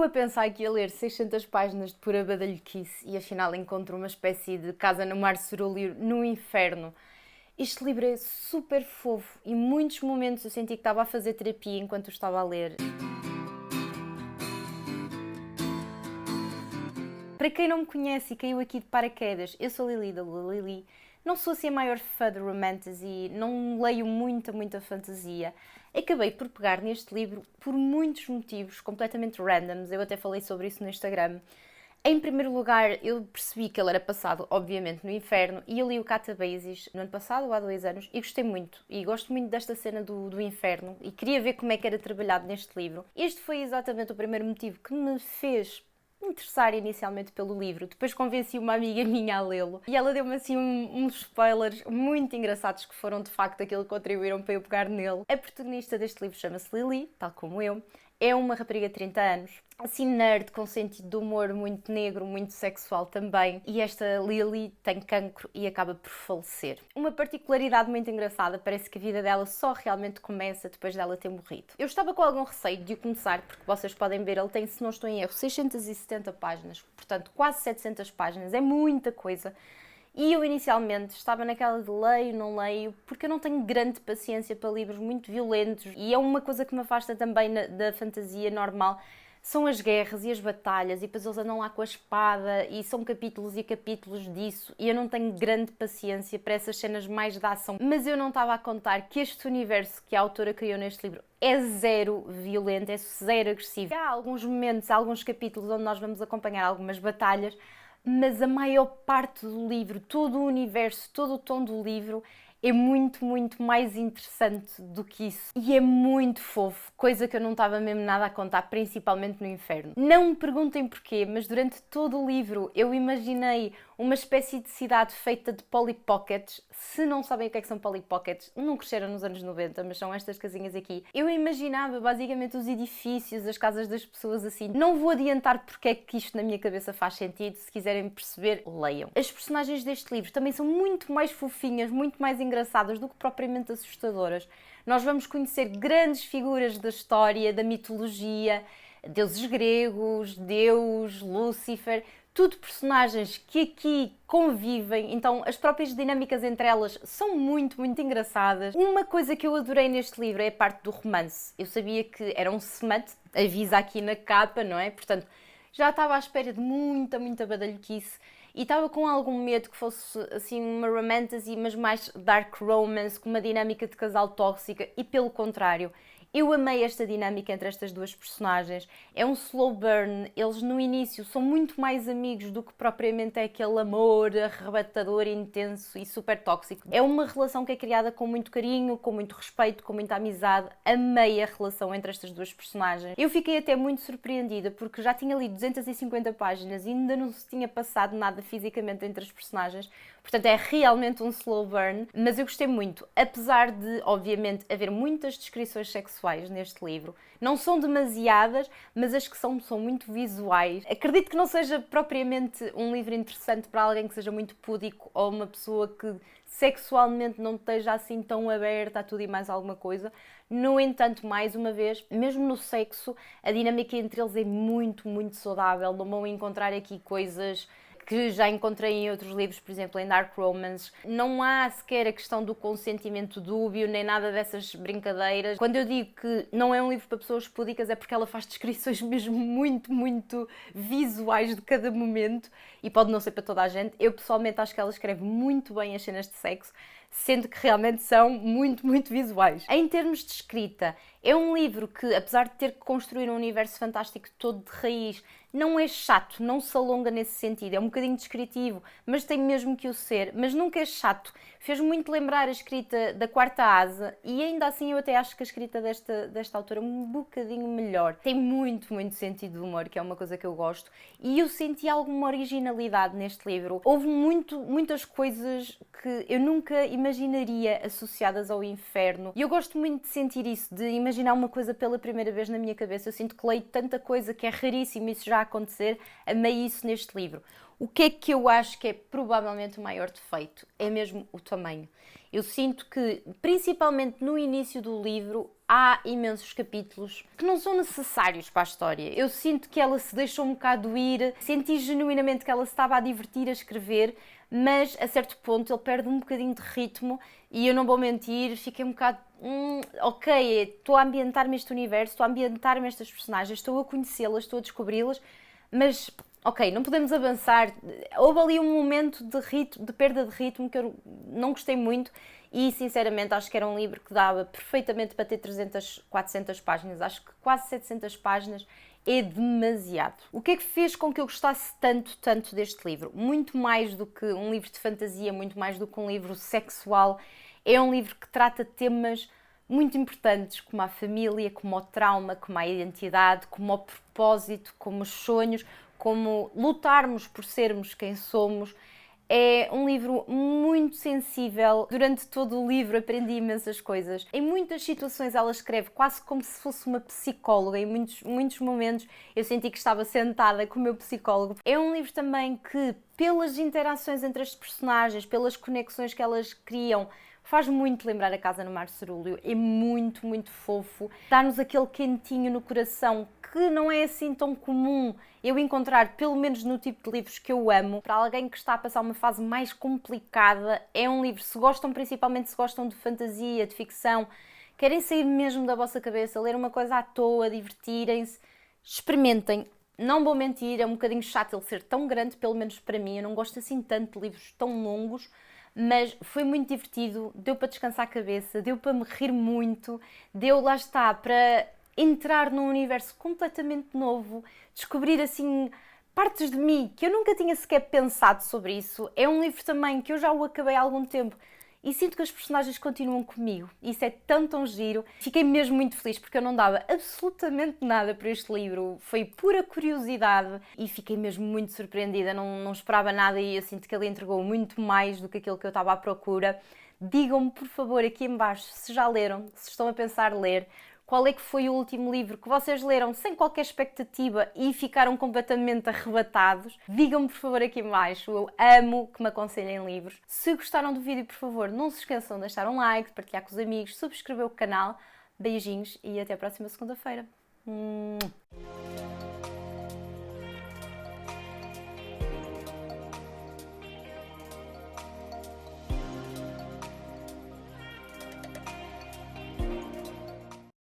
Eu a pensar que ia ler 600 páginas de pura badalhoquice e afinal encontro uma espécie de Casa no Mar Cerúleo no inferno. Este livro é super fofo e muitos momentos eu senti que estava a fazer terapia enquanto eu estava a ler. Para quem não me conhece e caiu aqui de paraquedas, eu sou a Lili da Lula Lili. Não sou assim a maior fã de romantasy, não leio muita fantasia. Acabei por pegar neste livro por muitos motivos completamente randoms, eu até falei sobre isso no Instagram. Em primeiro lugar, eu percebi que ele era passado, obviamente, no inferno, e eu li o Catabasis no ano passado, ou há 2 anos, e gostei muito. E gosto muito desta cena do inferno, e queria ver como é que era trabalhado neste livro. Este foi exatamente o primeiro motivo que me fez interessar inicialmente pelo livro. Depois convenci uma amiga minha a lê-lo e ela deu-me assim uns spoilers muito engraçados que foram de facto aquilo que contribuíram para eu pegar nele. A protagonista deste livro chama-se Lily, tal como eu. É uma rapariga de 30 anos, assim nerd, com sentido de humor muito negro, muito sexual também. E esta Lily tem cancro e acaba por falecer. Uma particularidade muito engraçada, parece que a vida dela só realmente começa depois dela ter morrido. Eu estava com algum receio de o começar, porque vocês podem ver, ele tem, se não estou em erro, 670 páginas, portanto quase 700 páginas, é muita coisa. E eu inicialmente estava naquela de leio, não leio, porque eu não tenho grande paciência para livros muito violentos e é uma coisa que me afasta também da fantasia normal, são as guerras e as batalhas e depois eles andam lá com a espada e são capítulos e capítulos disso e eu não tenho grande paciência para essas cenas mais de ação. Mas eu não estava a contar que este universo que a autora criou neste livro é zero violento, é zero agressivo. Há alguns momentos, alguns capítulos onde nós vamos acompanhar algumas batalhas, mas a maior parte do livro, todo o universo, todo o tom do livro é muito mais interessante do que isso. E é muito fofo, coisa que eu não estava mesmo nada a contar, principalmente no inferno. Não me perguntem porquê, mas durante todo o livro eu imaginei uma espécie de cidade feita de Polly Pockets. Se não sabem o que é que são Polly Pockets, não cresceram nos anos 90, mas são estas casinhas aqui. Eu imaginava basicamente os edifícios, as casas das pessoas assim. Não vou adiantar porque é que isto na minha cabeça faz sentido. Se quiserem perceber, leiam. As personagens deste livro também são muito mais fofinhas, muito mais engraçadas do que propriamente assustadoras. Nós vamos conhecer grandes figuras da história, da mitologia, deuses gregos, Deus, Lúcifer, tudo personagens que aqui convivem, então as próprias dinâmicas entre elas são muito engraçadas. Uma coisa que eu adorei neste livro é a parte do romance. Eu sabia que era um smut, avisa aqui na capa, não é? Portanto, já estava à espera de muita badalhoquice e estava com algum medo que fosse assim uma romantasy, mas mais dark romance, com uma dinâmica de casal tóxica, e pelo contrário. Eu amei esta dinâmica entre estas duas personagens. É um slow burn. Eles no início são muito mais amigos do que propriamente é aquele amor arrebatador, intenso e super tóxico. É uma relação que é criada com muito carinho, com muito respeito, com muita amizade. Amei a relação entre estas duas personagens. Eu fiquei até muito surpreendida porque já tinha lido 250 páginas e ainda não se tinha passado nada fisicamente entre as personagens. Portanto, é realmente um slow burn, mas eu gostei muito. Apesar de, obviamente, haver muitas descrições sexuais neste livro, não são demasiadas, mas as que são muito visuais. Acredito que não seja propriamente um livro interessante para alguém que seja muito púdico ou uma pessoa que sexualmente não esteja assim tão aberta a tudo e mais alguma coisa. No entanto, mais uma vez, mesmo no sexo, a dinâmica entre eles é muito saudável. Não vão encontrar aqui coisas que já encontrei em outros livros, por exemplo, em Dark Romance. Não há sequer a questão do consentimento dúbio, nem nada dessas brincadeiras. Quando eu digo que não é um livro para pessoas púdicas, é porque ela faz descrições mesmo muito visuais de cada momento, e pode não ser para toda a gente. Eu, pessoalmente, acho que ela escreve muito bem as cenas de sexo, sendo que realmente são muito visuais. Em termos de escrita, é um livro que, apesar de ter que construir um universo fantástico todo de raiz, não é chato, não se alonga nesse sentido, é um bocadinho descritivo, mas tem mesmo que o ser, mas nunca é chato. Fez-me muito lembrar a escrita da Quarta Asa e ainda assim eu até acho que a escrita desta autora é um bocadinho melhor. Tem muito sentido de humor, que é uma coisa que eu gosto, e eu senti alguma originalidade neste livro. Houve muitas coisas que eu nunca imaginaria associadas ao inferno, e eu gosto muito de sentir isso, de imaginar uma coisa pela primeira vez na minha cabeça. Eu sinto que leio tanta coisa que é raríssimo isso já acontecer, amei isso neste livro. O que é que eu acho que é provavelmente o maior defeito? É mesmo o tamanho. Eu sinto que, principalmente no início do livro, há imensos capítulos que não são necessários para a história. Eu sinto que ela se deixou um bocado ir, senti genuinamente que ela se estava a divertir a escrever, mas a certo ponto ele perde um bocadinho de ritmo e eu não vou mentir, fiquei um bocado... ok, estou a ambientar-me este universo, estou a ambientar-me estas personagens, estou a conhecê-las, estou a descobri-las, mas... ok, não podemos avançar. Houve ali um momento de perda de ritmo que eu não gostei muito e, sinceramente, acho que era um livro que dava perfeitamente para ter 300, 400 páginas. Acho que quase 700 páginas é demasiado. O que é que fez com que eu gostasse tanto deste livro? Muito mais do que um livro de fantasia, muito mais do que um livro sexual. É um livro que trata temas muito importantes, como a família, como o trauma, como a identidade, como o propósito, como os sonhos, como lutarmos por sermos quem somos. É um livro muito sensível. Durante todo o livro aprendi imensas coisas. Em muitas situações ela escreve quase como se fosse uma psicóloga. Em muitos momentos eu senti que estava sentada com o meu psicólogo. É um livro também que, pelas interações entre as personagens, pelas conexões que elas criam, faz muito lembrar A Casa no Mar Cerúleo. É muito fofo. Dá-nos aquele quentinho no coração que não é assim tão comum eu encontrar, pelo menos no tipo de livros que eu amo. Para alguém que está a passar uma fase mais complicada, é um livro, principalmente se gostam de fantasia, de ficção, querem sair mesmo da vossa cabeça, ler uma coisa à toa, divertirem-se, experimentem. Não vou mentir, é um bocadinho chato ele ser tão grande, pelo menos para mim. Eu não gosto assim tanto de livros tão longos, mas foi muito divertido, deu para descansar a cabeça, deu para me rir muito, deu, lá está, para entrar num universo completamente novo, descobrir assim partes de mim que eu nunca tinha sequer pensado sobre isso. É um livro também que eu já o acabei há algum tempo e sinto que as personagens continuam comigo. Isso é tão giro. Fiquei mesmo muito feliz porque eu não dava absolutamente nada para este livro. Foi pura curiosidade e fiquei mesmo muito surpreendida. Não esperava nada e eu sinto que ele entregou muito mais do que aquilo que eu estava à procura. Digam-me, por favor, aqui em baixo, se já leram, se estão a pensar ler. Qual é que foi o último livro que vocês leram sem qualquer expectativa e ficaram completamente arrebatados? Digam-me, por favor, aqui em baixo. Eu amo que me aconselhem livros. Se gostaram do vídeo, por favor, não se esqueçam de deixar um like, de partilhar com os amigos, subscrever o canal. Beijinhos e até a próxima segunda-feira.